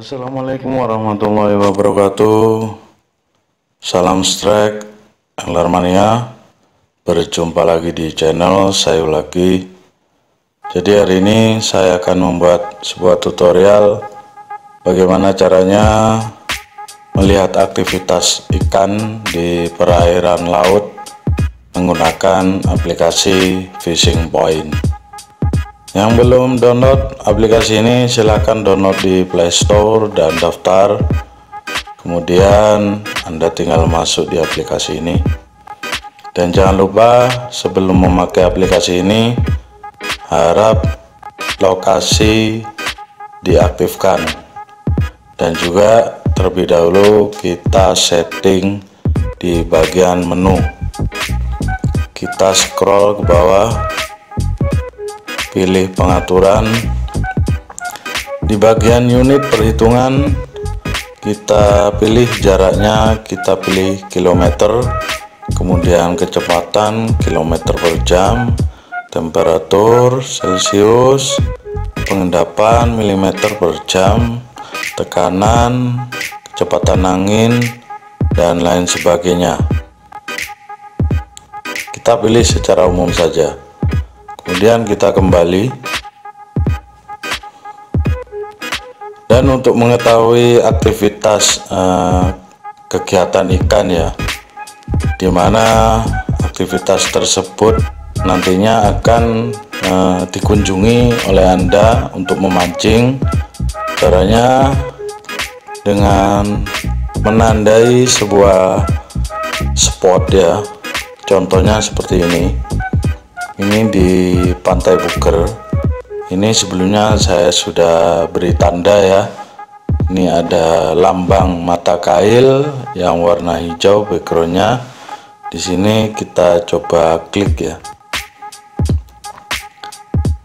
Assalamualaikum warahmatullahi wabarakatuh. Salam strike angler mania. Berjumpa lagi di channel saya lagi. Jadi hari ini saya akan membuat sebuah tutorial bagaimana caranya melihat aktivitas ikan di perairan laut menggunakan aplikasi Fishing Point. Yang belum download aplikasi ini silahkan download di Play Store dan daftar. Kemudian Anda tinggal masuk di aplikasi ini. Dan jangan lupa sebelum memakai aplikasi ini harap lokasi diaktifkan. Dan juga terlebih dahulu kita setting di bagian menu. Kita scroll ke bawah, pilih pengaturan. Di bagian unit perhitungan kita pilih jaraknya, kita pilih kilometer, kemudian kecepatan kilometer per jam, temperatur Celcius, pengendapan milimeter per jam, tekanan, kecepatan angin, dan lain sebagainya. Kita pilih secara umum saja. Kemudian kita kembali, dan untuk mengetahui aktivitas kegiatan ikan ya, dimana aktivitas tersebut nantinya akan dikunjungi oleh Anda untuk memancing. Caranya dengan menandai sebuah spot ya, contohnya seperti ini. Ini di Pantai Buker. Ini sebelumnya saya sudah beri tanda ya. Ini ada lambang mata kail yang warna hijau backgroundnya. Di sini kita coba klik ya.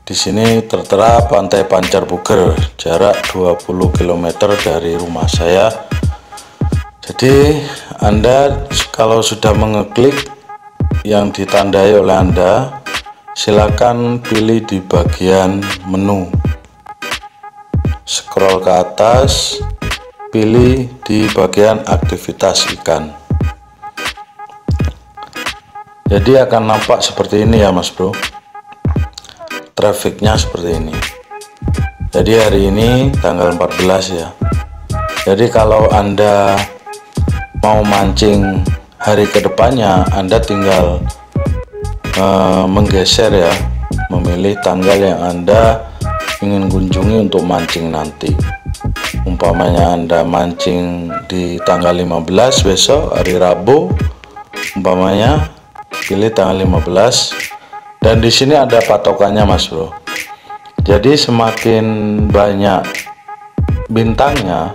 Di sini tertera Pantai Pancar Buker, jarak 20 km dari rumah saya. Jadi Anda kalau sudah mengeklik yang ditandai oleh Anda, silakan pilih di bagian menu, scroll ke atas, pilih di bagian aktivitas ikan. Jadi akan nampak seperti ini ya Mas Bro, trafiknya seperti ini. Jadi hari ini tanggal 14 ya. Jadi kalau Anda mau mancing hari kedepannya, Anda tinggal menggeser ya, memilih tanggal yang Anda ingin kunjungi untuk mancing nanti. Umpamanya Anda mancing di tanggal 15 besok hari Rabu, umpamanya pilih tanggal 15. Dan di sini ada patokannya Mas Bro. Jadi semakin banyak bintangnya,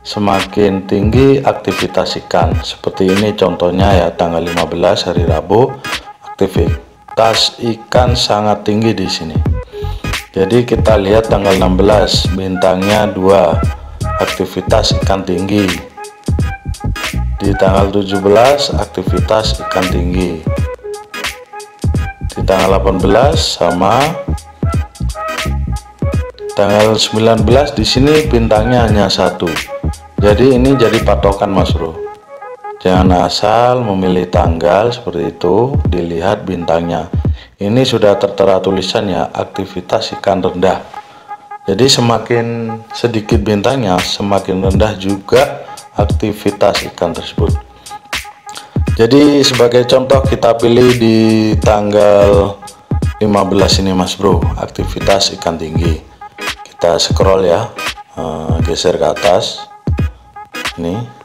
semakin tinggi aktivitas ikan. Seperti ini contohnya ya, tanggal 15 hari Rabu, aktivitas ikan sangat tinggi di sini. Jadi kita lihat tanggal 16 bintangnya 2, aktivitas ikan tinggi. Di tanggal 17 aktivitas ikan tinggi. Di tanggal 18 sama. Tanggal 19 di sini bintangnya hanya 1. Jadi ini jadi patokan Mas Bro. Jangan asal memilih tanggal seperti itu, dilihat bintangnya. Ini sudah tertera tulisannya aktivitas ikan rendah. Jadi semakin sedikit bintangnya, semakin rendah juga aktivitas ikan tersebut. Jadi sebagai contoh kita pilih di tanggal 15 ini Mas Bro, aktivitas ikan tinggi. Kita scroll ya, geser ke atas. Ini.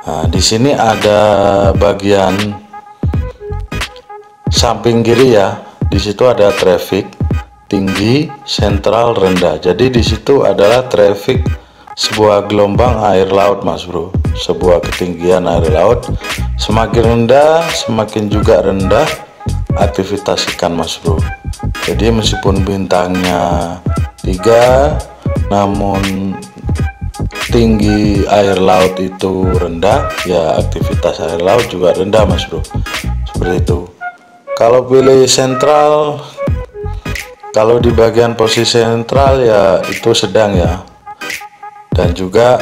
Nah, di sini ada bagian samping kiri ya. Di situ ada traffic. tinggi, sentral, rendah. Jadi di situ adalah traffic sebuah gelombang air laut, Mas Bro. Sebuah ketinggian air laut. Semakin rendah, semakin juga rendah aktivitas ikan, Mas Bro. Jadi meskipun bintangnya 3, namun tinggi air laut itu rendah, ya aktivitas air laut juga rendah, Mas Bro. Seperti itu. Kalau pilih sentral, kalau di bagian posisi sentral ya itu sedang ya, dan juga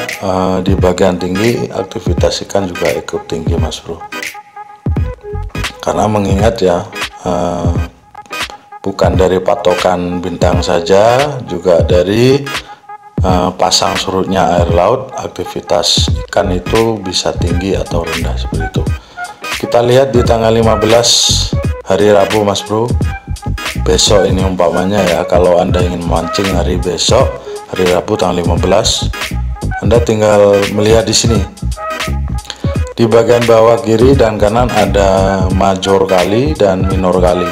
di bagian tinggi aktivitas ikan juga ikut tinggi, Mas Bro. Karena mengingat ya, bukan dari patokan bintang saja, juga dari pasang surutnya air laut, aktivitas ikan itu bisa tinggi atau rendah, seperti itu. Kita lihat di tanggal 15 hari Rabu, Mas Bro. Besok ini umpamanya ya, kalau Anda ingin mancing hari besok, hari Rabu tanggal 15, Anda tinggal melihat di sini. Di bagian bawah kiri dan kanan ada major kali dan minor kali.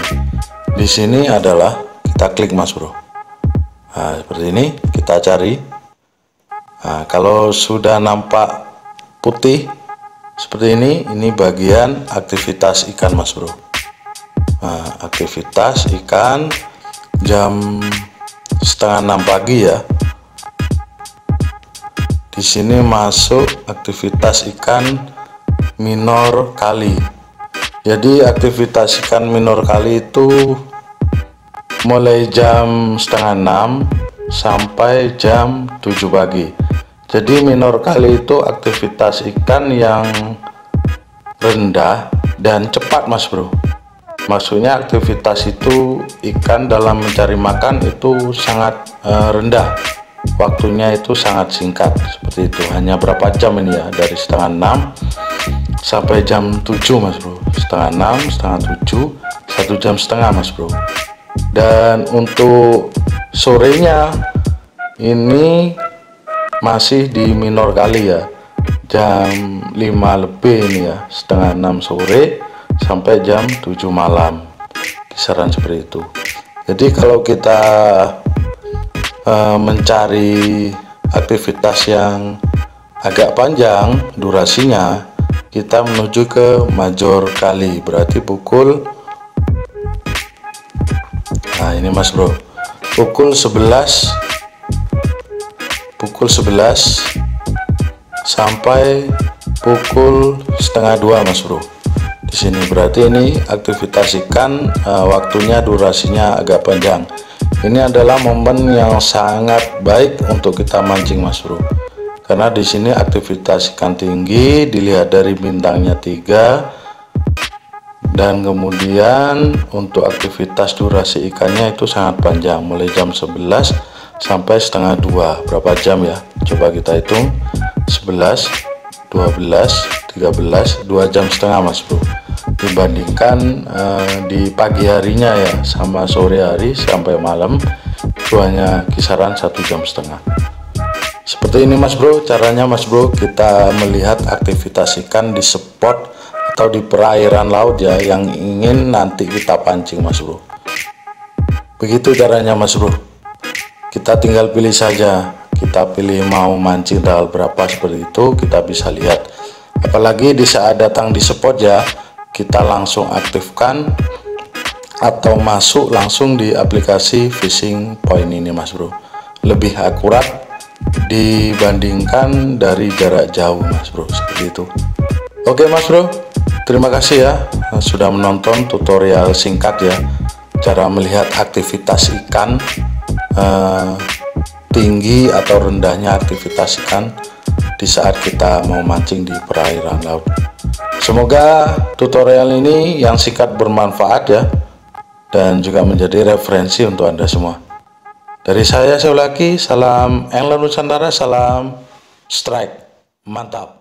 Di sini adalah kita klik, Mas Bro. Nah, seperti ini kita cari. Nah, kalau sudah nampak putih seperti ini bagian aktivitas ikan, Mas Bro. Nah, aktivitas ikan jam 5:30 pagi ya. Di sini masuk aktivitas ikan minor kali. Jadi aktivitas ikan minor kali itu mulai jam 5:30 sampai jam 7 pagi. Jadi minor kali itu aktivitas ikan yang rendah dan cepat, Mas Bro. Maksudnya aktivitas itu ikan dalam mencari makan itu sangat rendah, waktunya itu sangat singkat, seperti itu. Hanya berapa jam ini ya, dari 5:30 sampai jam 7, Mas Bro. 5:30, 6:30, 7, 1 jam setengah, Mas Bro. Dan untuk sorenya ini masih di minor kali ya, jam 5 lebih ini ya, 5:30 sore sampai jam 7 malam, kisaran seperti itu. Jadi kalau kita mencari aktivitas yang agak panjang durasinya, kita menuju ke major kali, berarti pukul, nah ini, Mas Bro, pukul 11 sampai pukul 1:30, Mas Bro. Di sini berarti ini aktivitas ikan waktunya durasinya agak panjang. Ini adalah momen yang sangat baik untuk kita mancing, Mas Bro. Karena di sini aktivitas ikan tinggi, dilihat dari bintangnya 3, dan kemudian untuk aktivitas durasi ikannya itu sangat panjang, mulai jam 11 sampai 1:30. Berapa jam ya? Coba kita hitung. 11, 12, 13, 2 jam setengah, Mas Bro. Dibandingkan di pagi harinya ya, sama sore hari sampai malam itu hanya kisaran 1 jam setengah. Seperti ini, Mas Bro, caranya, Mas Bro, kita melihat aktivitas ikan di spot atau di perairan laut ya, yang ingin nanti kita pancing, Mas Bro. Begitu caranya, Mas Bro. Kita tinggal pilih saja, kita pilih mau mancing tanggal berapa, seperti itu kita bisa lihat. Apalagi di saat datang di spot ya, kita langsung aktifkan atau masuk langsung di aplikasi fishing point ini, Mas Bro. Lebih akurat dibandingkan dari jarak jauh, Mas Bro, seperti itu. Oke, Mas Bro, terima kasih ya sudah menonton tutorial singkat ya, cara melihat aktivitas ikan, tinggi atau rendahnya aktivitas ikan di saat kita mau mancing di perairan laut. Semoga tutorial ini yang singkat bermanfaat ya, dan juga menjadi referensi untuk Anda semua. Dari saya Seulaki, salam Angler Nusantara, salam strike, mantap.